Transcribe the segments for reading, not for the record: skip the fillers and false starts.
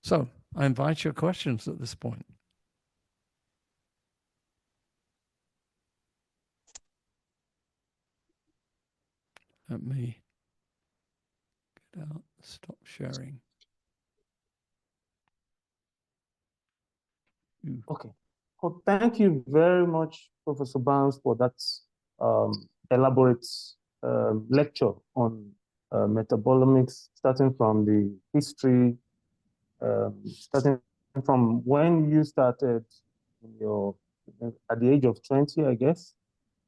So I invite your questions at this point. Let me get out, stop sharing. Okay. Well, thank you very much, Professor Barnes, for that elaborate lecture on metabolomics, starting from the history, starting from when you started at the age of 20, I guess,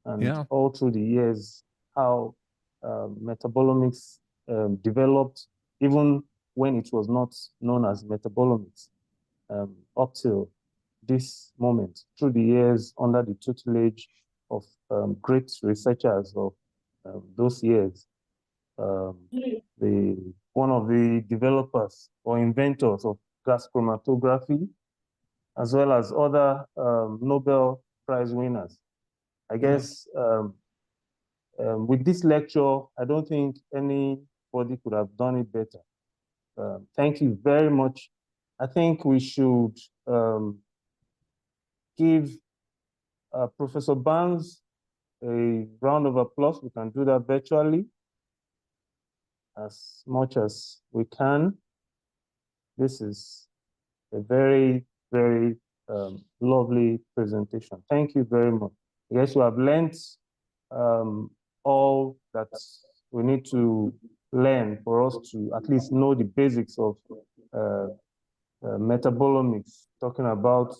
and all through the years, how metabolomics developed, even when it was not known as metabolomics, up till this moment, through the years, under the tutelage of great researchers of those years. One of the developers or inventors of gas chromatography, as well as other Nobel Prize winners. I guess with this lecture, I don't think anybody could have done it better. Thank you very much. I think we should give Professor Barnes a round of applause. We can do that virtually as much as we can. This is a very, very lovely presentation. Thank you very much. I guess we have learned all that we need to learn for us to at least know the basics of metabolomics, talking about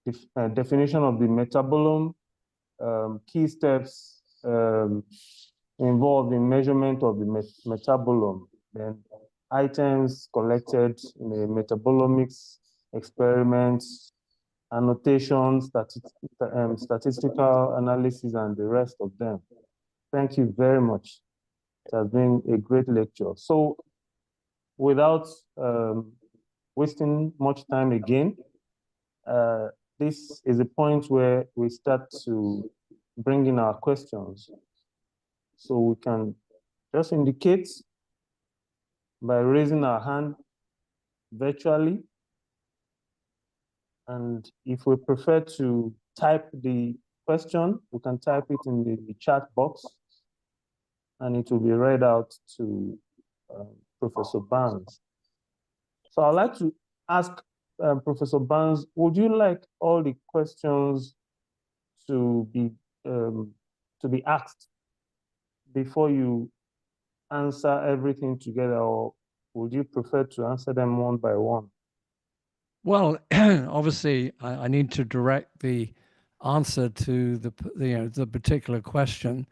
the definition of the metabolome, key steps involved in measurement of the metabolome, then items collected in a metabolomics experiments, annotations, statistical analysis, and the rest of them. Thank you very much. It has been a great lecture. So without wasting much time again, this is a point where we start to bring in our questions. So we can just indicate by raising our hand virtually. And if we prefer to type the question, we can type it in the chat box and it will be read out to Professor Barnes. So I'd like to ask Professor Barnes, would you like all the questions to be asked before you answer everything together, or would you prefer to answer them one by one? Well, obviously, I need to direct the answer to the particular question.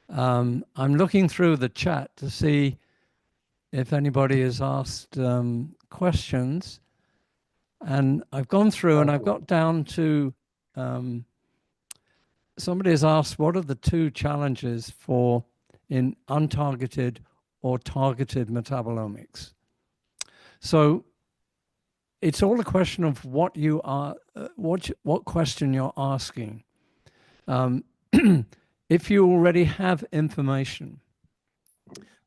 I'm looking through the chat to see if anybody has asked questions, and I've gone through and I've got down to somebody has asked, what are the two challenges in untargeted or targeted metabolomics? So it's all a question of what you are, what question you're asking. If you already have information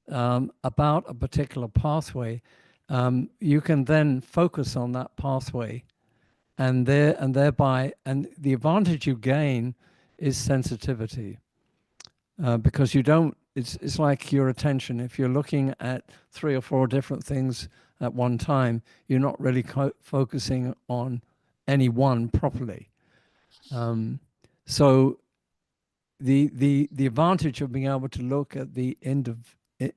about a particular pathway, you can then focus on that pathway, and thereby the advantage you gain is sensitivity, because you don't. It's like your attention. If you're looking at 3 or 4 different things at one time, you're not really focusing on any one properly. So the advantage of being able to look at the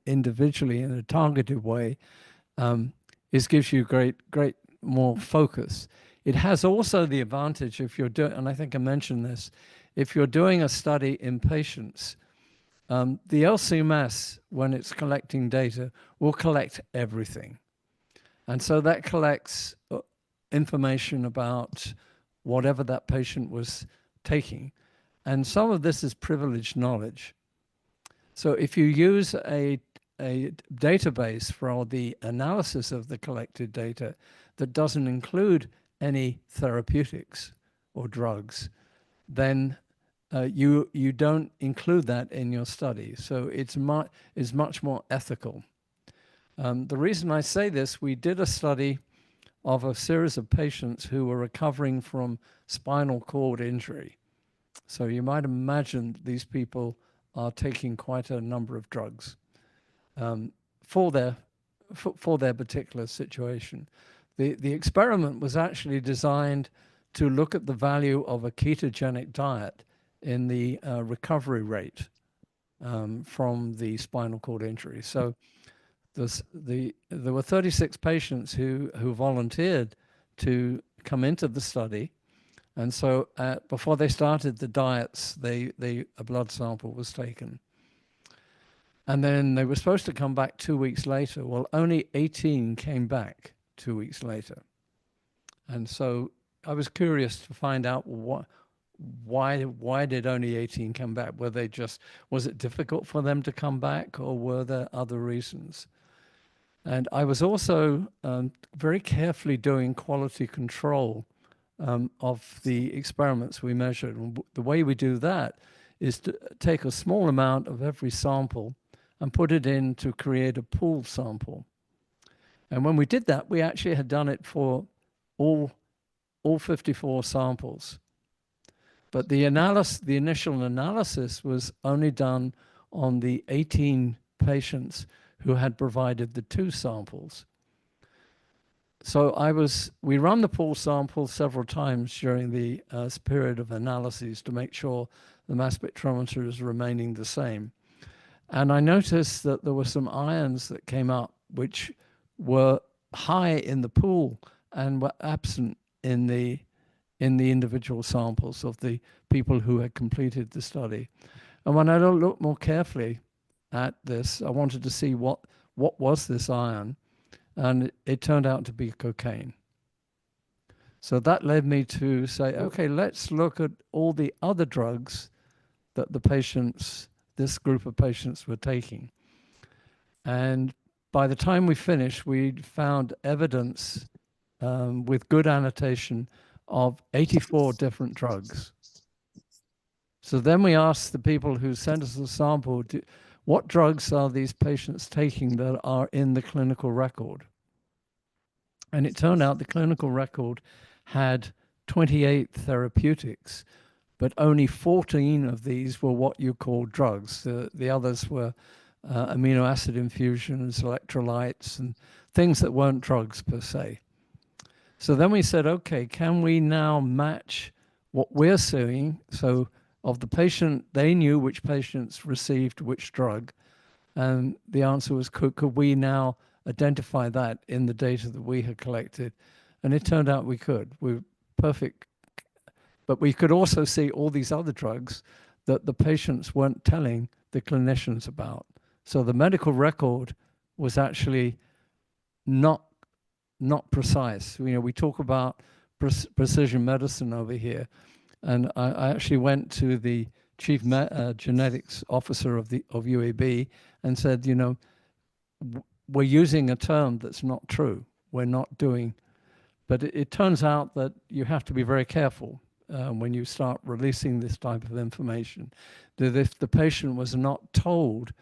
individually in a targeted way gives you great more focus. It has also the advantage if you're doing, and I think I mentioned this, if you're doing a study in patients, the LCMS, when it's collecting data, will collect everything. And so that collects information about whatever that patient was taking. And some of this is privileged knowledge. So if you use a database for the analysis of the collected data that doesn't include any therapeutics or drugs, then you don't include that in your study. So it's much more ethical. The reason I say this, we did a study of a series of patients who were recovering from spinal cord injury. So you might imagine these people are taking quite a number of drugs for their particular situation. The experiment was actually designed to look at the value of a ketogenic diet in the recovery rate from the spinal cord injury. So there were 36 patients who volunteered to come into the study. And so before they started the diets, a blood sample was taken. And then they were supposed to come back 2 weeks later. Well, only 18 came back 2 weeks later. And so I was curious to find out why did only 18 come back? Was it difficult for them to come back, or were there other reasons? And I was also very carefully doing quality control of the experiments we measured. And the way we do that is to take a small amount of every sample and put it in to create a pooled sample. And when we did that, we actually had done it for all 54 samples. But the initial analysis was only done on the 18 patients who had provided the 2 samples. So we run the pool sample several times during the period of analyses to make sure the mass spectrometer is remaining the same. And I noticed that there were some ions that came up which were high in the pool and were absent in the individual samples of the people who had completed the study. And when I looked more carefully at this, I wanted to see what was this ion, and it turned out to be cocaine. So that led me to say, okay, let's look at all the other drugs that this group of patients were taking. And by the time we finished, we found evidence with good annotation of 84 different drugs. So then we asked the people who sent us the sample, what drugs are these patients taking that are in the clinical record? And it turned out the clinical record had 28 therapeutics, but only 14 of these were what you call drugs. The others were amino acid infusions, electrolytes, and things that weren't drugs per se. So then we said, okay, can we now match what we're seeing? So of the patient, they knew which patients received which drug. And the answer was, could we now identify that in the data that we had collected? And it turned out we could. We were perfect. But we could also see all these other drugs that the patients weren't telling the clinicians about. So the medical record was actually not precise. We talk about precision medicine over here. And I actually went to the chief genetics officer of UAB and said, we're using a term that's not true. We're not doing, but it turns out that you have to be very careful when you start releasing this type of information, that if the patient was not told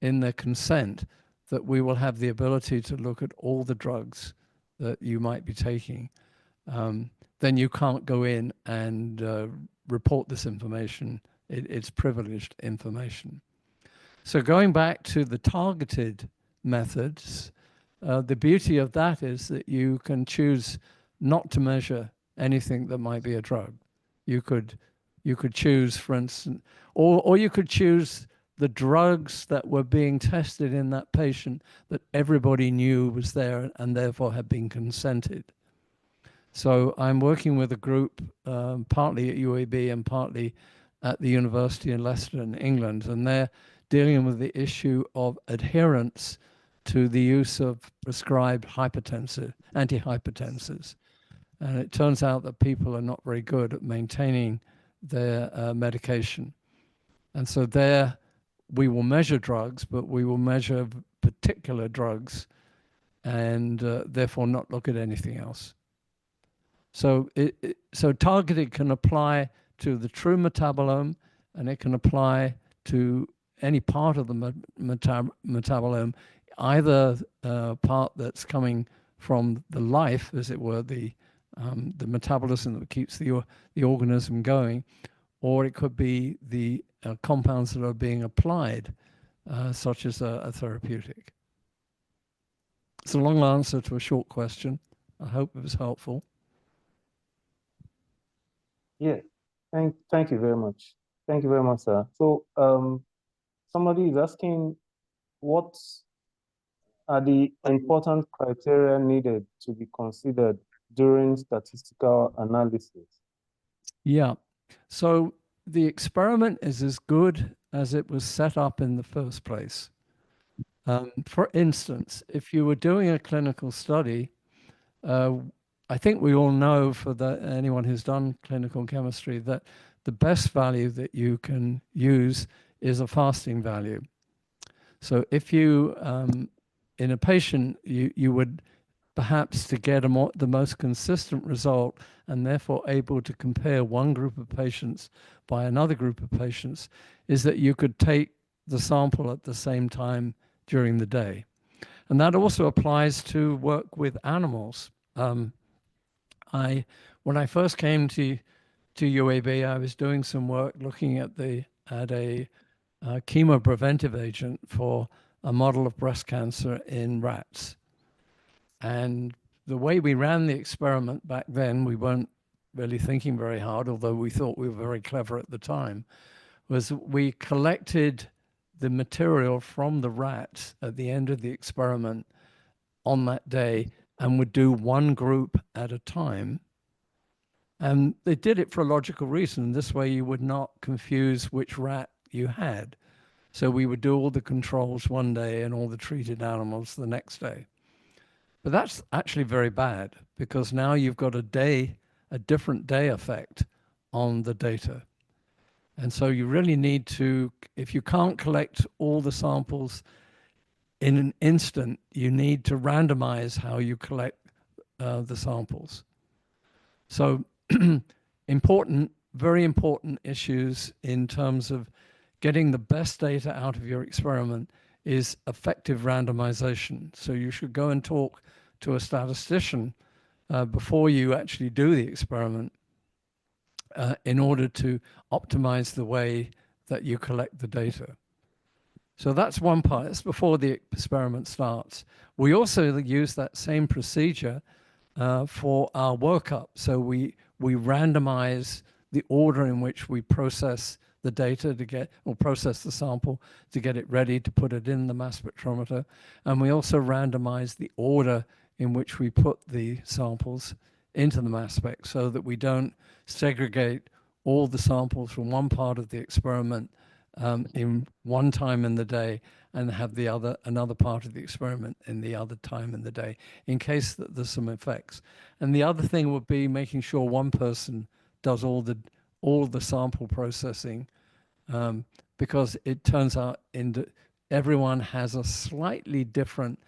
in their consent that we will have the ability to look at all the drugs that you might be taking, then you can't go in and report this information. It's privileged information. So going back to the targeted methods, the beauty of that is that you can choose not to measure anything that might be a drug. You could choose, for instance, or you could choose the drugs that were being tested in that patient that everybody knew was there and therefore had been consented. So I'm working with a group, partly at UAB and partly at the university in Leicester in England, and they're dealing with the issue of adherence to the use of prescribed antihypertensives. And it turns out that people are not very good at maintaining their medication. And so there we will measure drugs, but we will measure particular drugs and therefore not look at anything else. So so targeted can apply to the true metabolome, and it can apply to any part of the metabolome, either part that's coming from the life, as it were, the metabolism that keeps the organism going, or it could be the compounds that are being applied, such as a therapeutic. It's a long answer to a short question. I hope it was helpful. Yeah, thank you very much. Thank you very much, sir. So somebody is asking, what are the important criteria needed to be considered during statistical analysis? Yeah. So the experiment is as good as it was set up in the first place. For instance, if you were doing a clinical study, I think we all know, for anyone who's done clinical chemistry, that the best value that you can use is a fasting value. So if you, in a patient, you would perhaps, to get the most consistent result and therefore able to compare one group of patients by another group of patients, is that you could take the sample at the same time during the day. And that also applies to work with animals. When I first came to UAB, I was doing some work looking at a chemopreventive agent for a model of breast cancer in rats. And the way we ran the experiment back then, we weren't really thinking very hard, although we thought we were very clever at the time, was we collected the material from the rats at the end of the experiment on that day and would do one group at a time. And they did it for a logical reason. This way you would not confuse which rat you had. So we would do all the controls one day and all the treated animals the next day. But that's actually very bad, because now you've got a different day effect on the data. And so you really need to, if you can't collect all the samples in an instant, you need to randomize how you collect the samples. So very important issues in terms of getting the best data out of your experiment is effective randomization. So you should go and talk to a statistician before you actually do the experiment in order to optimize the way that you collect the data. So that's one part. That's before the experiment starts. We also use that same procedure for our workup. So we randomize the order in which we process the data process the sample to get it ready to put it in the mass spectrometer. And we also randomize the order in which we put the samples into the mass spec, so that we don't segregate all the samples from one part of the experiment in one time in the day and have another part of the experiment in the other time in the day, in case that there's some effects. And the other thing would be making sure one person does all the sample processing, because it turns out everyone has a slightly different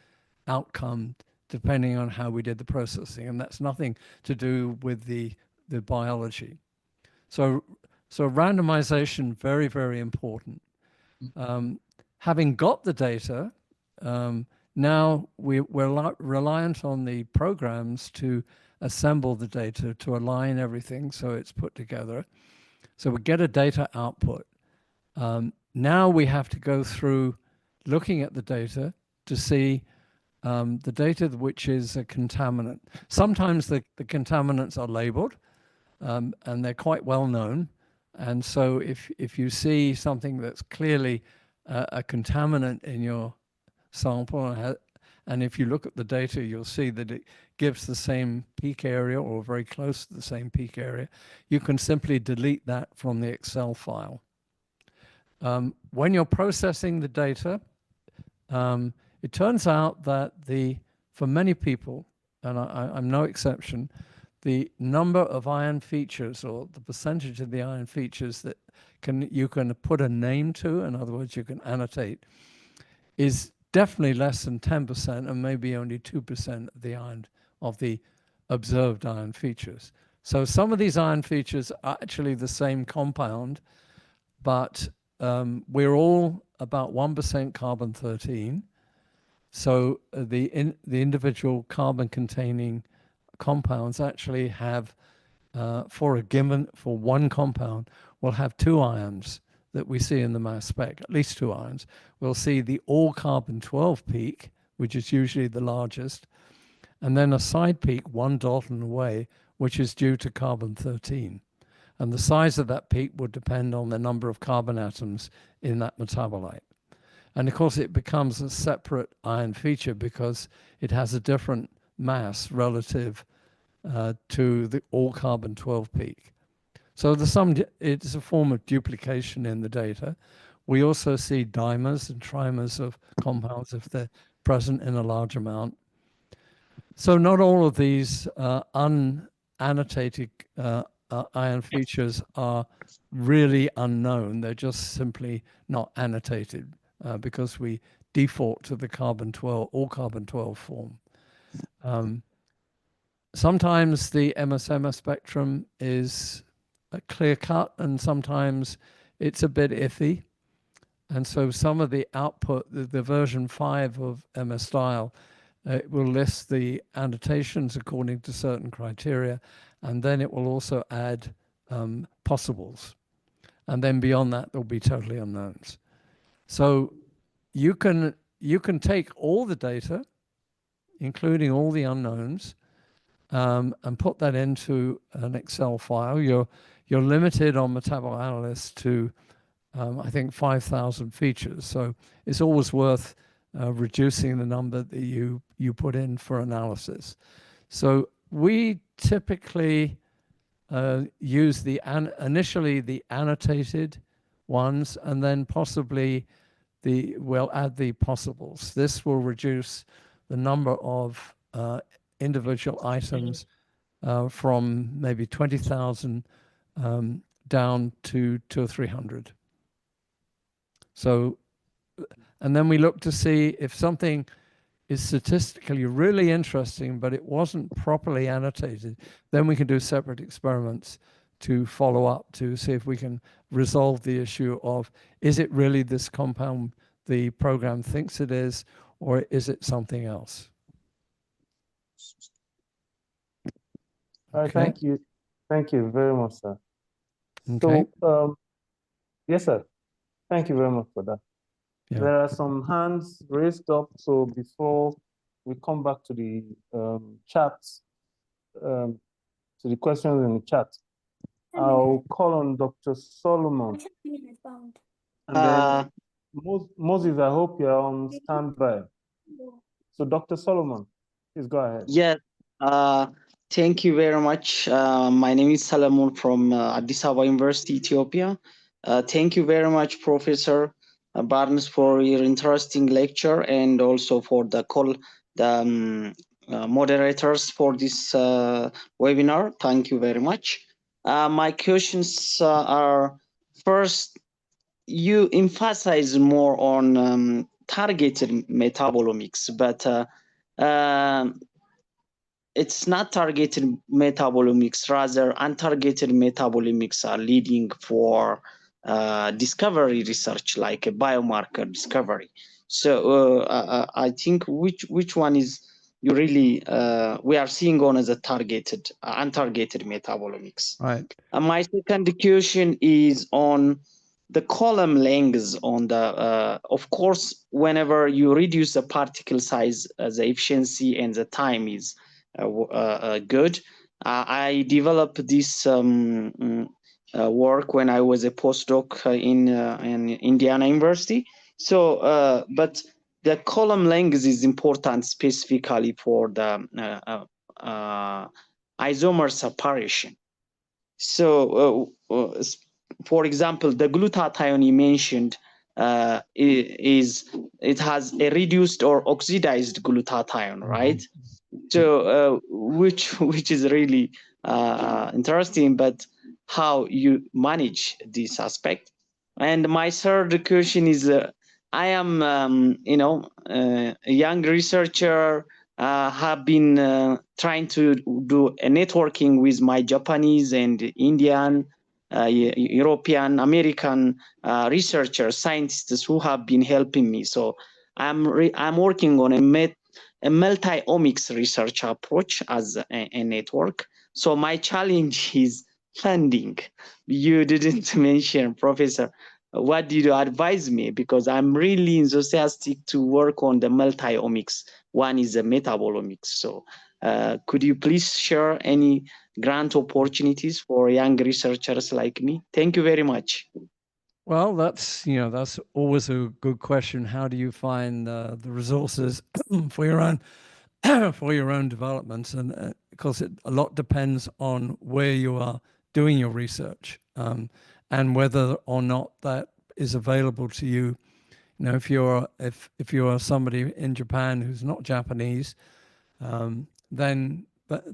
outcome depending on how we did the processing, and that's nothing to do with the biology. So randomization, very, very important. Having got the data, now we're reliant on the programs to assemble the data, to align everything so it's put together. So we get a data output. Now we have to go through looking at the data to see the data which is a contaminant. Sometimes the contaminants are labeled and they're quite well known. And so if you see something that's clearly a contaminant in your sample, and if you look at the data, you'll see that it gives the same peak area or very close to the same peak area, you can simply delete that from the Excel file. When you're processing the data, it turns out that for many people, and I'm no exception, the number of iron features, or the percentage of the iron features that you can put a name to, in other words, you can annotate, is definitely less than 10% and maybe only 2% of the observed iron features. So some of these iron features are actually the same compound, but we're all about 1% carbon-13. So the individual carbon-containing compounds actually have, for one compound, will have 2 ions that we see in the mass spec, at least 2 ions. We'll see the all-carbon-12 peak, which is usually the largest, and then a side peak 1 Dalton away, which is due to carbon-13. And the size of that peak would depend on the number of carbon atoms in that metabolite. And of course, it becomes a separate ion feature because it has a different mass relative to the all-carbon-12 peak. So it's a form of duplication in the data. We also see dimers and trimers of compounds if they're present in a large amount. So not all of these unannotated ion features are really unknown. They're just simply not annotated because we default to the carbon-12, all carbon-12 form. Sometimes the MSMS spectrum is clear cut and sometimes it's a bit iffy. And so some of the output, the version 5 of MSDIAL, it will list the annotations according to certain criteria, and then it will also add possibles. And then beyond that, there'll be totally unknowns. So you can take all the data, including all the unknowns, and put that into an Excel file. You're limited on MetabHole to I think 5,000 features. So it's always worth reducing the number that you put in for analysis. So we typically use initially the annotated ones, and then possibly we'll add the possibles. This will reduce the number of individual items from maybe 20,000 down to 200 or 300. So, and then we look to see if something is statistically really interesting, but it wasn't properly annotated, then we can do separate experiments to follow up to see if we can resolve the issue of, is it really this compound the program thinks it is, or is it something else? Okay. Thank you. Thank you very much, sir. Okay. So, yes, sir. Thank you very much for that. Yeah. There are some hands raised up. So before we come back to the chats, to the questions in the chat, I'll call on Dr. Solomon. And then Moses, I hope you're on standby. So Dr. Solomon, please go ahead. Yes. Thank you very much. My name is Solomon from Addis Ababa University, Ethiopia. Thank you very much, Professor Barnes, for your interesting lecture, and also for the moderators for this webinar. Thank you very much. My questions are, first, you emphasize more on targeted metabolomics, but it's not targeted metabolomics, rather untargeted metabolomics are leading for discovery research, like a biomarker discovery. So I think which one is you really we are seeing on as a targeted, untargeted metabolomics. Right. My second question is on the column lengths on the, of course, whenever you reduce the particle size, the efficiency and the time is good. I developed this work when I was a postdoc in Indiana University. So, but the column length is important specifically for the isomer separation. So, for example, the glutathione you mentioned it has a reduced or oxidized glutathione, right? So, which is really interesting, but how you manage this aspect. And my third question is, I am, a young researcher, have been trying to do a networking with my Japanese and Indian, European, American researchers, scientists who have been helping me. So I'm working on a multi-omics research approach as a network. So my challenge is funding. You didn't mention, Professor. What did you advise me? Because I'm really enthusiastic to work on the multi-omics. One is the metabolomics. So could you please share any grant opportunities for young researchers like me? Thank you very much. Well, that's always a good question. How do you find the resources for your own for your own developments? And because a lot depends on where you are doing your research, and whether or not that is available to you. You know, if you are somebody in Japan who's not Japanese, then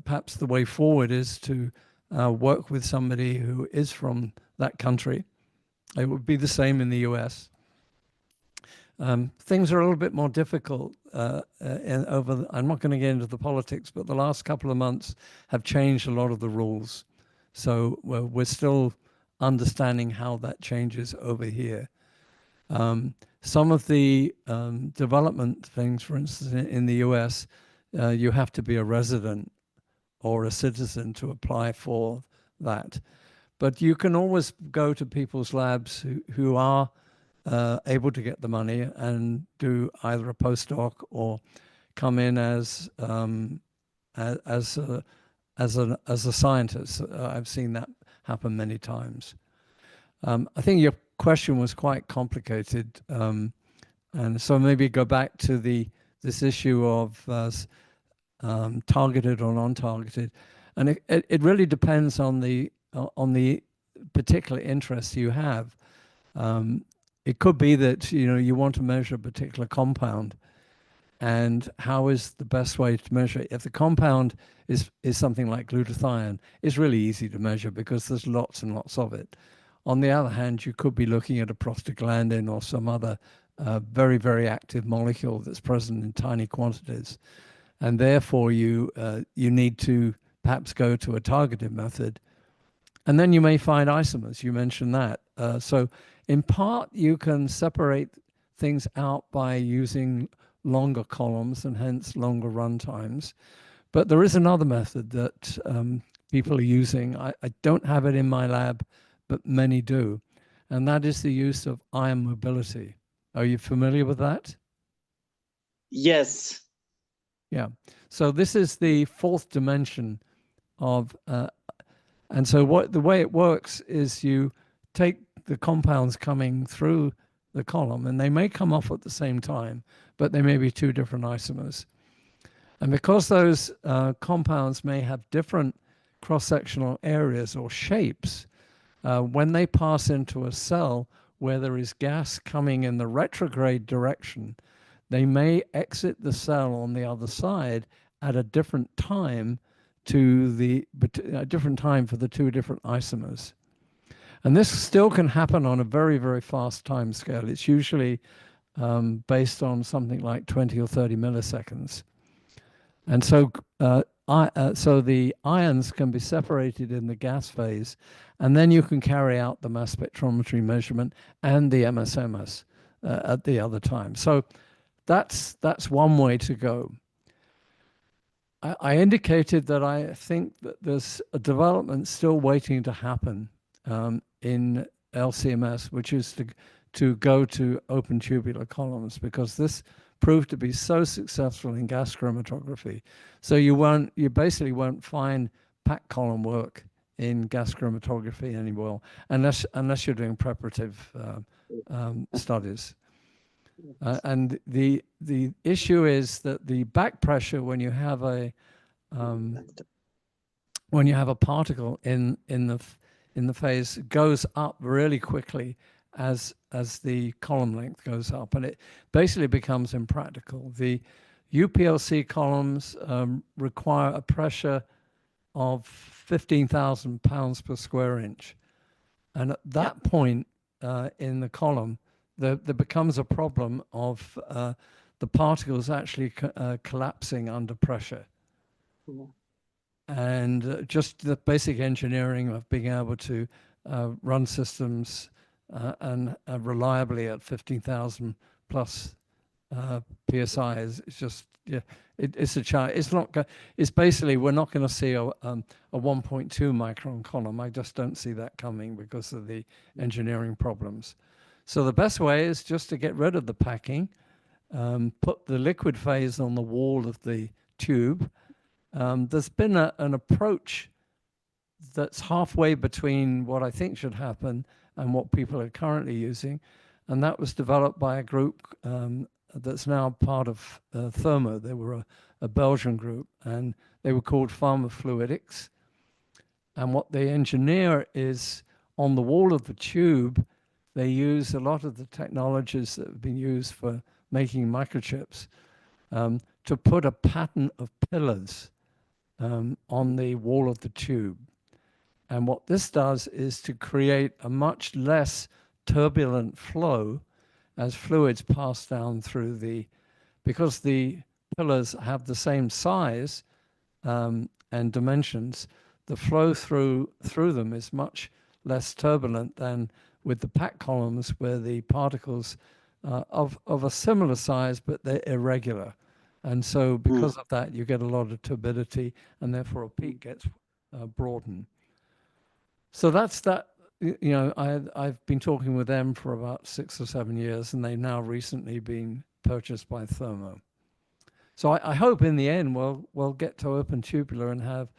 perhaps the way forward is to work with somebody who is from that country. It would be the same in the US. Things are a little bit more difficult I'm not going to get into the politics, but the last couple of months have changed a lot of the rules. So we're still understanding how that changes over here. Some of the development things, for instance, in the US, you have to be a resident or a citizen to apply for that. But you can always go to people's labs who are able to get the money and do either a postdoc or come in as a scientist. I've seen that happen many times. I think your question was quite complicated, and so maybe go back to this issue of targeted or non-targeted, and it really depends on the particular interests you have. It could be that you want to measure a particular compound, and how is the best way to measure it? If the compound is something like glutathione, it's really easy to measure because there's lots and lots of it. On the other hand, you could be looking at a prostaglandin or some other very, very active molecule that's present in tiny quantities, and therefore you need to perhaps go to a targeted method. And then you may find isomers. You mentioned that. So in part, you can separate things out by using longer columns and hence longer run times. But there is another method that people are using. I don't have it in my lab, but many do. And that is the use of ion mobility. Are you familiar with that? Yes. Yeah. So this is the fourth dimension of and so the way it works is you take the compounds coming through the column, and they may come off at the same time, but they may be two different isomers. And because those compounds may have different cross-sectional areas or shapes, when they pass into a cell where there is gas coming in the retrograde direction, they may exit the cell on the other side at a different time a different time for the two different isomers. And this still can happen on a very, very fast time scale. It's usually based on something like 20 or 30 milliseconds. And so, so the ions can be separated in the gas phase, and then you can carry out the mass spectrometry measurement and the MSMS at the other time. So that's one way to go. I indicated that I think that there's a development still waiting to happen in LCMS, which is to go to open tubular columns, because this proved to be so successful in gas chromatography. So you basically won't find packed column work in gas chromatography anymore, unless you're doing preparative studies. And the issue is that the back pressure when you have a particle in the phase goes up really quickly as the column length goes up, and it basically becomes impractical. The UPLC columns require a pressure of 15,000 pounds per square inch, and at that point in the column, there becomes a problem of the particles actually collapsing under pressure. And just the basic engineering of being able to run systems and reliably at 15,000 plus psi is just, yeah, it's a chart. It's not. It's basically we're not going to see a 1.2 micron column. I just don't see that coming because of the engineering problems. So the best way is just to get rid of the packing, put the liquid phase on the wall of the tube. There's been an approach that's halfway between what I think should happen and what people are currently using. And that was developed by a group that's now part of Thermo. They were a Belgian group, and they were called Pharmafluidics. And what they engineer is on the wall of the tube, they use a lot of the technologies that have been used for making microchips to put a pattern of pillars on the wall of the tube. And what this does is to create a much less turbulent flow as fluids pass down through because the pillars have the same size and dimensions, the flow through them is much less turbulent than with the packed columns where the particles of a similar size, but they're irregular. And so because of that, you get a lot of turbidity, and therefore a peak gets broadened. So that's that. You know, I've been talking with them for about 6 or 7 years, and they've now recently been purchased by Thermo. So I hope in the end we'll get to open tubular and have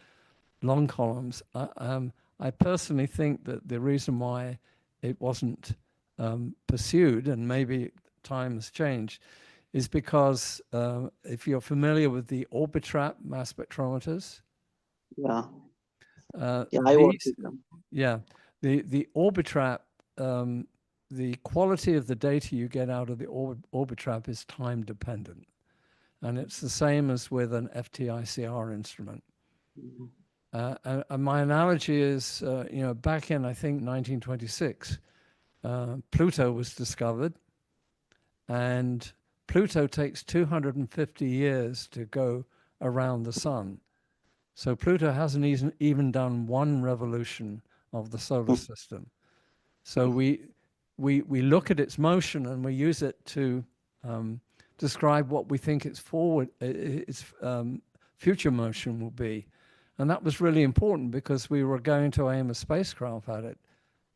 long columns. I personally think that the reason why it wasn't pursued, and maybe time has changed, is because if you're familiar with the Orbitrap mass spectrometers, yeah, I work with them. Yeah, the Orbitrap, the quality of the data you get out of the Orbitrap is time dependent, and it's the same as with an FTICR instrument. And my analogy is, you know, back in I think 1926, Pluto was discovered, and Pluto takes 250 years to go around the sun. So Pluto hasn't even done one revolution of the solar system. So we look at its motion and we use it to describe what we think its future motion will be. And that was really important because we were going to aim a spacecraft at it,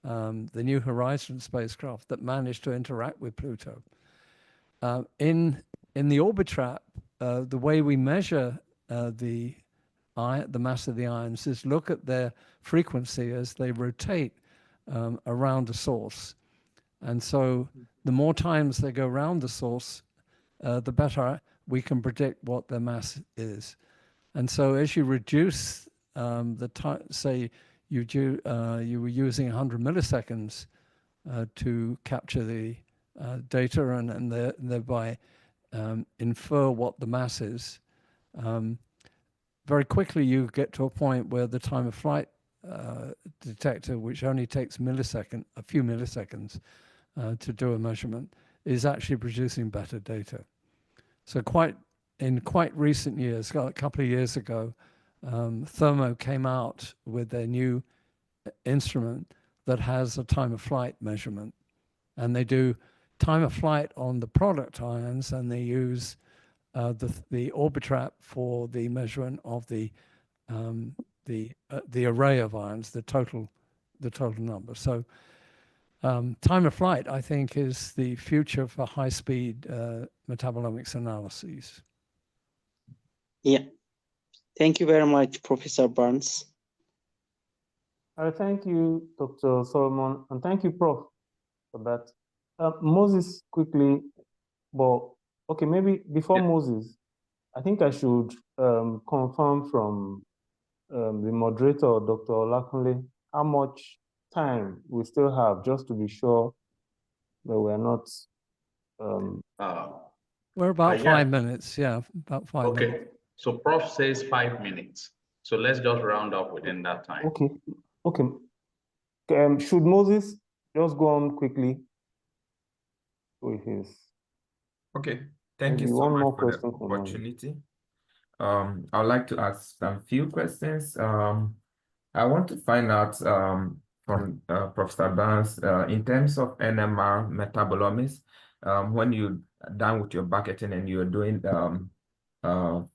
the New Horizons spacecraft that managed to interact with Pluto. In the Orbitrap, the way we measure the mass of the ions is look at their frequency as they rotate around the source. And so the more times they go around the source, the better we can predict what their mass is. And so as you reduce the time, say you were using 100 milliseconds to capture the data and thereby infer what the mass is, very quickly you get to a point where the time of flight detector, which only takes a few milliseconds to do a measurement, is actually producing better data. So in quite recent years, a couple of years ago, Thermo came out with their new instrument that has a time of flight measurement. And they do time of flight on the product ions, and they use the Orbitrap for the measurement of the array of ions, the total number. So time of flight, I think, is the future for high-speed metabolomics analyses. Yeah, thank you very much, Professor Burns. Thank you, Dr. Solomon, and thank you, Prof, for that. Moses, quickly, well, okay, maybe before Moses, I think I should confirm from the moderator, Dr. Olakunle, how much time we still have, just to be sure that we're not... We're about 5 minutes, yeah, about 5 minutes. Okay, so Prof says 5 minutes. So let's just round up within that time. Okay. Should Moses just go on quickly with his... Okay, thank you so much for the from opportunity. I'd like to ask a few questions. I want to find out from Professor Burns, in terms of NMR metabolomics, when you done with your bucketing and you're doing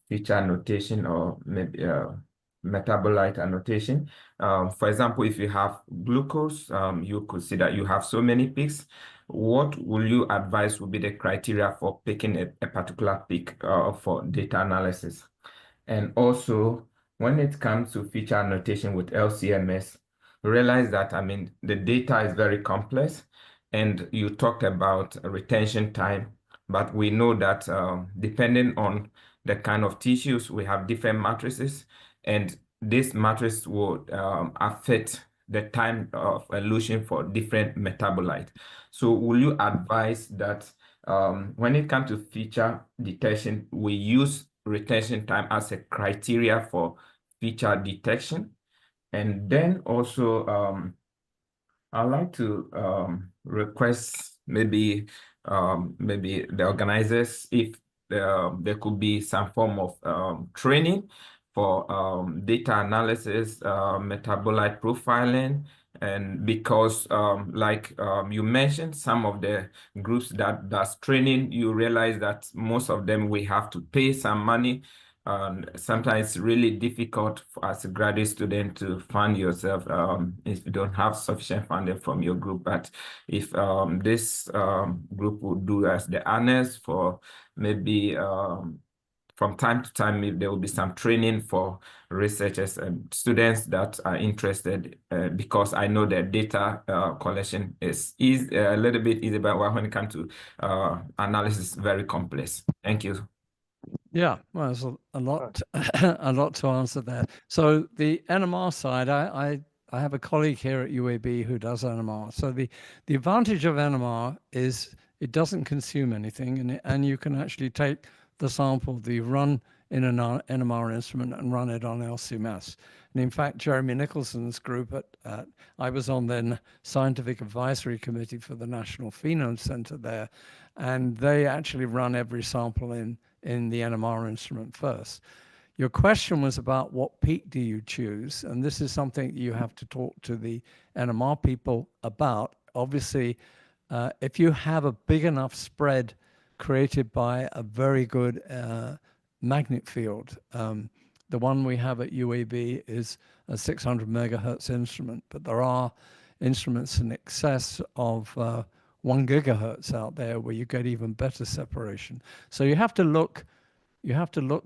feature annotation or maybe metabolite annotation. For example, if you have glucose, you could see that you have so many peaks. What will you advise would be the criteria for picking a particular peak for data analysis? And also, when it comes to feature annotation with LCMS, realize that, I mean, the data is very complex, and you talked about retention time, but we know that depending on the kind of tissues, we have different matrices, and this matrix will affect the time of elution for different metabolites. So will you advise that when it comes to feature detection, we use retention time as a criteria for feature detection? And then also, I'd like to request maybe the organizers if there could be some form of training for data analysis, metabolite profiling, and because you mentioned some of the groups that's training, you realize that most of them we have to pay some money. Sometimes it's really difficult as a graduate student to fund yourself if you don't have sufficient funding from your group. But if this group would do as the honors for maybe from time to time, if there will be some training for researchers and students that are interested, because I know that data collection is a little bit easy, but when it comes to analysis, very complex. Thank you. Yeah, well, there's a lot, a lot to answer there. So the NMR side, I have a colleague here at UAB who does NMR. So the advantage of NMR is it doesn't consume anything, and you can actually take the sample that you run in an NMR instrument and run it on LCMS. And in fact, Jeremy Nicholson's group I was on the scientific advisory committee for the National Phenome Center there, and they actually run every sample in the NMR instrument first. Your question was about what peak do you choose? And this is something you have to talk to the NMR people about. Obviously, if you have a big enough spread created by a very good magnet field, the one we have at UAB is a 600 megahertz instrument, but there are instruments in excess of 1 gigahertz out there where you get even better separation. So you have to look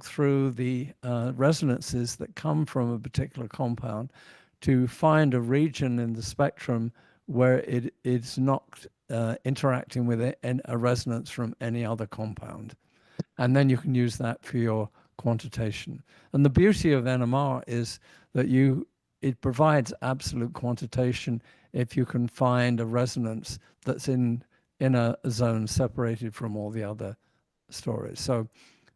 through the resonances that come from a particular compound to find a region in the spectrum where it is not interacting with a resonance from any other compound. And then you can use that for your quantitation. And the beauty of NMR is that it provides absolute quantitation if you can find a resonance that's in a zone separated from all the other stories. So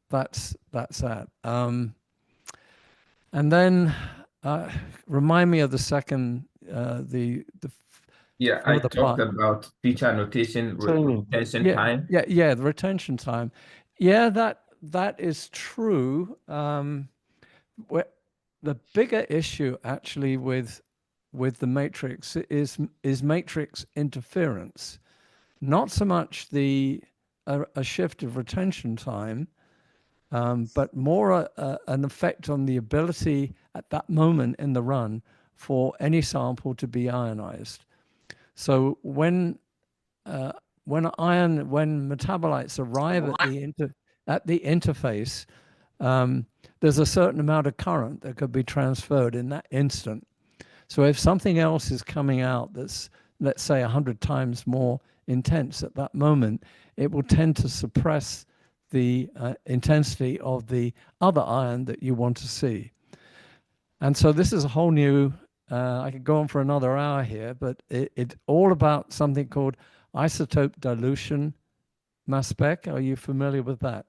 that's that. And then remind me of the second, Yeah, I talked about feature annotation, retention time. Yeah, the retention time. Yeah, that is true. The bigger issue actually with the matrix is matrix interference, not so much a shift of retention time, but more an effect on the ability at that moment in the run for any sample to be ionized. So when metabolites arrive at the interface, there's a certain amount of current that could be transferred in that instant. So if something else is coming out that's, let's say, 100 times more intense at that moment, it will tend to suppress the intensity of the other ion that you want to see. And so this is a whole new, I could go on for another hour here, but it's all about something called isotope dilution mass spec. Are you familiar with that?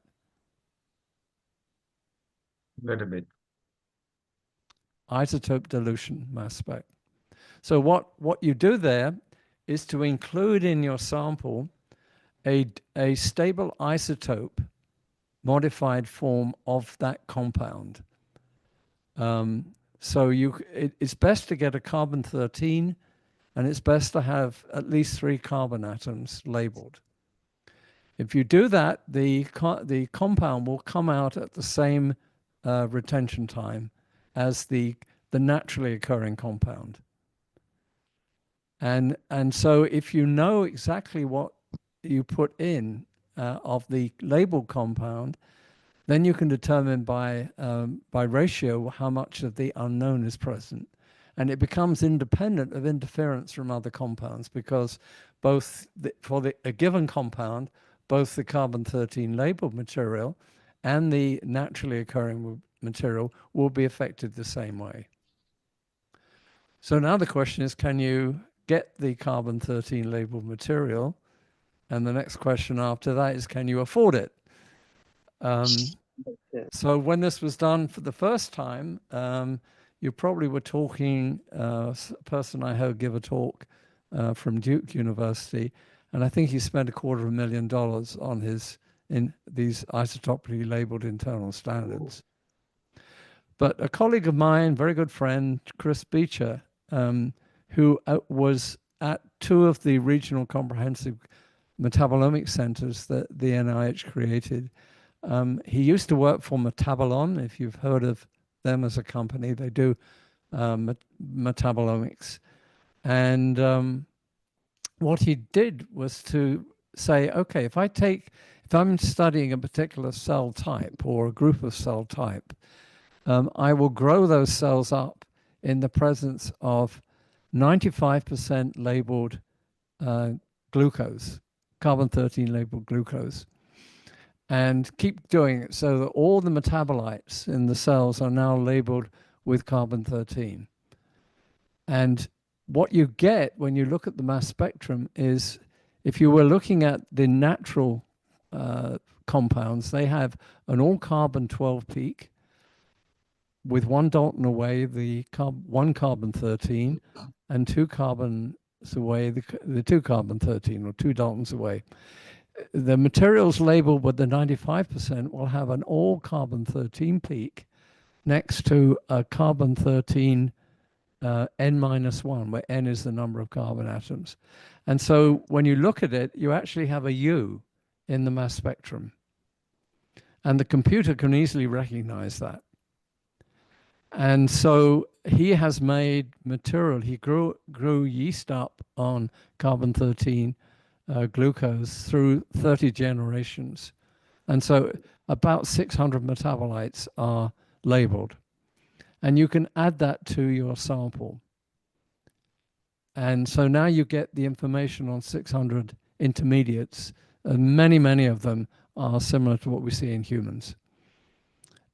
A little bit. Isotope dilution mass spec. So what you do there is to include in your sample a stable isotope modified form of that compound. So it's best to get a carbon-13, and it's best to have at least 3 carbon atoms labeled. If you do that, the compound will come out at the same retention time as the naturally occurring compound. And so if you know exactly what you put in of the labeled compound, then you can determine by ratio how much of the unknown is present. And it becomes independent of interference from other compounds, because both for a given compound, both the carbon-13 labeled material and the naturally occurring material will be affected the same way. So now the question is, can you get the carbon-13 labeled material? And the next question after that is, can you afford it? So when this was done for the first time, you probably were talking, a person I heard give a talk from Duke University, and I think he spent $250,000 on these isotopically labeled internal standards. But a colleague of mine, very good friend, Chris Beecher, who was at 2 of the regional comprehensive metabolomics centers that the NIH created. He used to work for Metabolon, if you've heard of them as a company. They do metabolomics. And what he did was to say, okay, if I'm studying a particular cell type or a group of cell type, I will grow those cells up in the presence of 95% labeled glucose, carbon-13 labeled glucose, and keep doing it so that all the metabolites in the cells are now labeled with carbon-13. And what you get when you look at the mass spectrum is, if you were looking at the natural compounds, they have an all-carbon 12 peak with 1 Dalton away, the 1 carbon-13, and 2 carbons away, the 2 carbon-13, or 2 Daltons away. The materials labeled with the 95% will have an all carbon-13 peak next to a carbon-13 N-1, where N is the number of carbon atoms. And so when you look at it, you actually have a U in the mass spectrum. And the computer can easily recognize that. And so he has made material. He grew yeast up on carbon-13 glucose through 30 generations. And so about 600 metabolites are labeled. And you can add that to your sample. And so now you get the information on 600 intermediates. Many, many of them are similar to what we see in humans.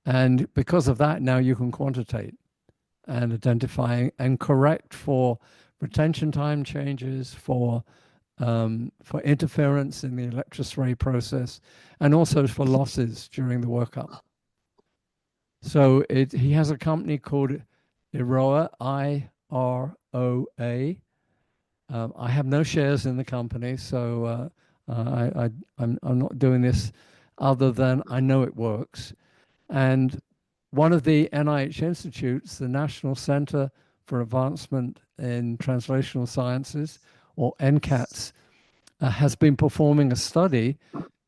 And because of that, now you can quantitate and identify and correct for retention time changes, for interference in the electrospray process, and also for losses during the workup. So he has a company called IROA, I-R-O-A. I have no shares in the company, so I'm not doing this other than I know it works. And one of the NIH institutes, the National Center for Advancement in Translational Sciences, or NCATS, has been performing a study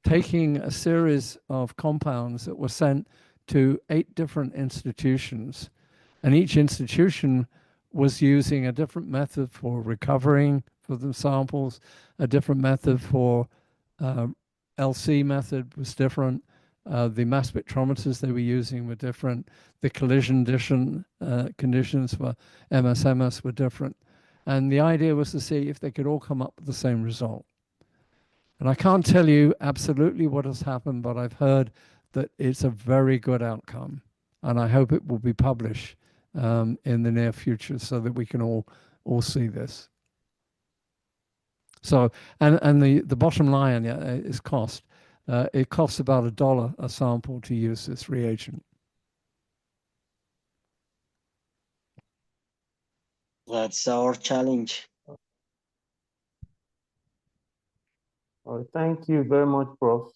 taking a series of compounds that were sent to 8 different institutions. And each institution was using a different method for recovering for the samples, a different method for LC method was different. The mass spectrometers they were using were different. The collision conditions for MSMS were different. And the idea was to see if they could all come up with the same result. And I can't tell you absolutely what has happened, but I've heard that it's a very good outcome. And I hope it will be published in the near future so that we can all see this. So, and the bottom line is cost. It costs about $1 a sample to use this reagent. That's our challenge. All right, thank you very much, Prof.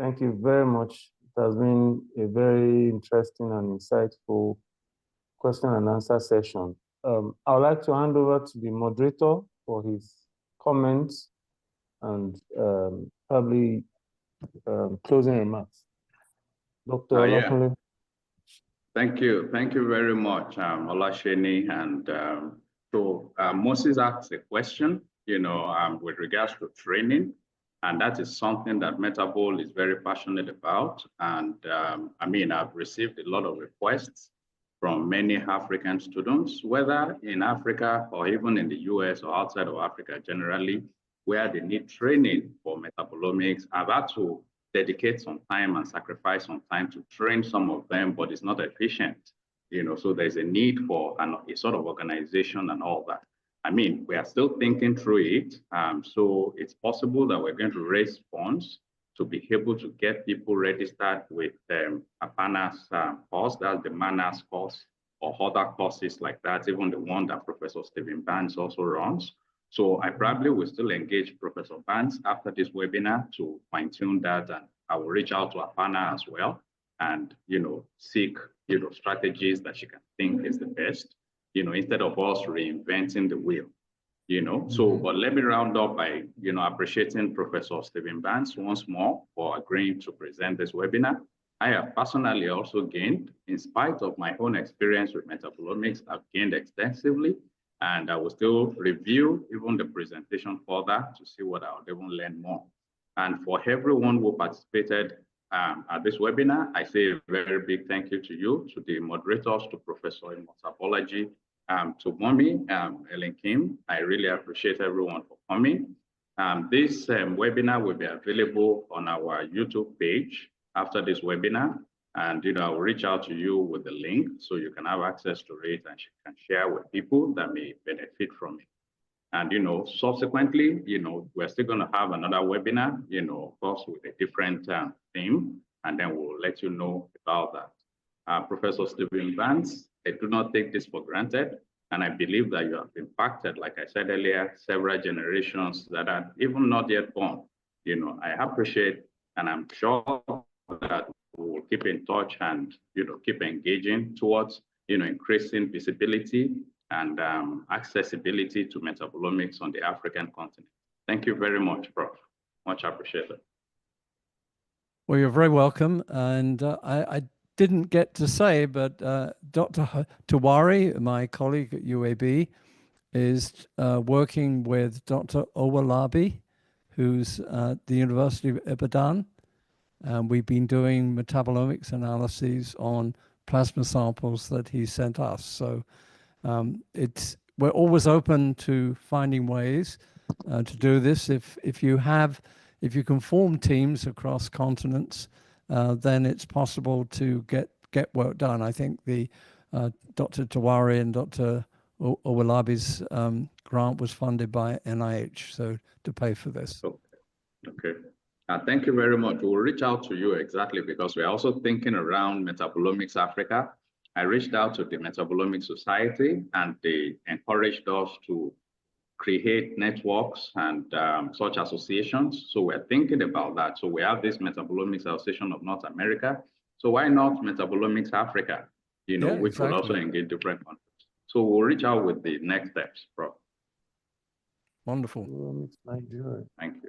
Thank you very much. It has been a very interesting and insightful question and answer session. I would like to hand over to the moderator for his comments and probably closing remarks. Dr. Yeah. Olakunle. Thank you. Thank you very much, Olasheni. And so Moses asked a question, with regards to training. And that is something that MetabHole is very passionate about. And I've received a lot of requests from many African students, whether in Africa or even in the US or outside of Africa generally, where they need training for metabolomics. I've had to dedicate some time and sacrifice some time to train some of them, but it's not efficient, so there's a need for a sort of organization and all that. We are still thinking through it. So it's possible that we're going to raise funds to be able to get people registered with APANA's course, that's the MANAS course, or other courses like that, even the one that Professor Stephen Barnes also runs. So I probably will still engage Professor Barnes after this webinar to fine-tune that, and I will reach out to APANA as well and, seek, strategies that she can think is the best, instead of us reinventing the wheel, So, but let me round up by, appreciating Professor Stephen Barnes once more for agreeing to present this webinar. I have personally also gained, in spite of my own experience with metabolomics, I've gained extensively. And I will still review even the presentation further to see what I would even learn more. And for everyone who participated at this webinar, I say a very big thank you to you, to the moderators, to Professor in Metabology, to Mommy, Ellen Kim. I really appreciate everyone for coming. This webinar will be available on our YouTube page after this webinar. And I will reach out to you with the link so you can have access to it and you can share with people that may benefit from it. And subsequently, we're still going to have another webinar, of course, with a different theme, and then we'll let you know about that. Professor Stephen Barnes, I do not take this for granted, and I believe that you have impacted, like I said earlier, several generations that are even not yet born. I appreciate, and I'm sure that we will keep in touch and keep engaging towards increasing visibility and accessibility to metabolomics on the African continent. Thank you very much, Prof. Much appreciated. Well, you're very welcome. And I didn't get to say, but Dr. Tawari, my colleague at UAB, is working with Dr. Owolabi, who's at the University of Ibadan. And we've been doing metabolomics analyses on plasma samples that he sent us. So we're always open to finding ways to do this. If you can form teams across continents, then it's possible to get work done. I think the Dr. Tawari and Dr. Owolabi's grant was funded by NIH, so to pay for this. Okay. Thank you very much. We'll reach out to you exactly because we're also thinking around Metabolomics Africa. I reached out to the Metabolomics Society and they encouraged us to create networks and such associations. So we're thinking about that. So we have this Metabolomics Association of North America. So why not Metabolomics Africa, which will also engage different countries. So we'll reach out with the next steps, Prof. Wonderful. Thank you. Thank you.